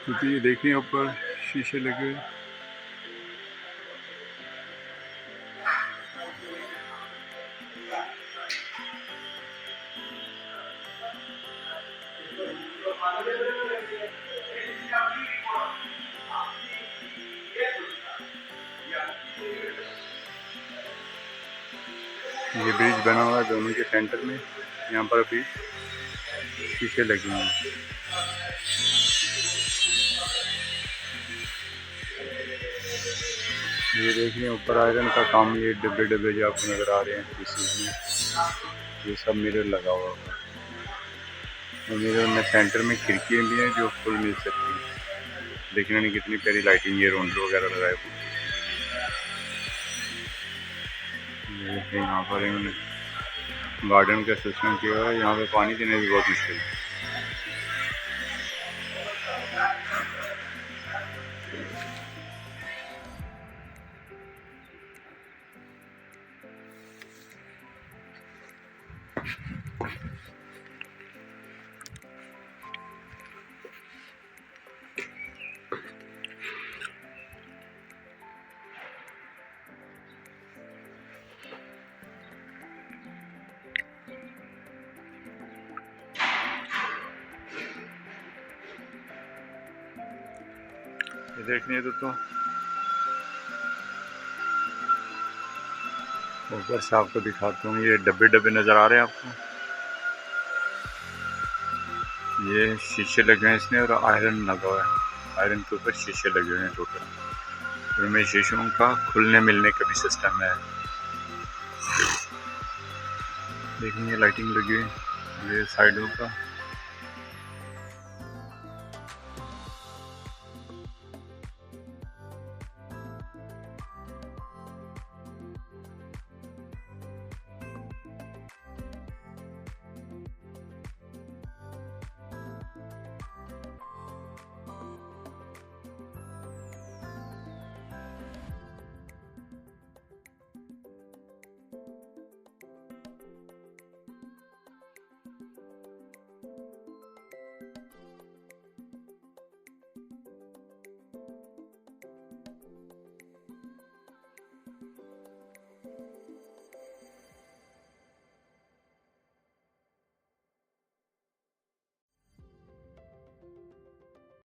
क्योंकि ये देखिए ऊपर शीशे लगे हुए। ये ब्रिज बना हुआ है दोनों के सेंटर में, यहाँ पर अभी शीशे लगे हुए हैं। ये देखिए ऊपर आयरन का काम, ये डब्बे डब्बे जो आपको नज़र आ रहे हैं पीसीज में, ये सब मिरर लगा हुआ है। और मिरर में सेंटर में खिड़कियाँ भी हैं जो फुल मिल सकती हैं। देखने में कितनी प्यारी लाइटिंग, ये रोंडर वगैरह लगाए हुए। यहाँ पर इन्होंने गार्डन का सिस्टम किया हुआ है, यहाँ पे पानी देने भी बहुत मुश्किल है। ये देखिए तो ऊपर से आपको दिखाता हूँ, ये डब्बे डब्बे नज़र आ रहे हैं आपको, ये शीशे लगे हैं इसमें और आयरन लगा हुआ है। आयरन के ऊपर शीशे लगे हुए हैं टोटल, उनमें शीशों का खुलने मिलने का भी सिस्टम है। देखिए लाइटिंग लगी हुई है ये साइडों का।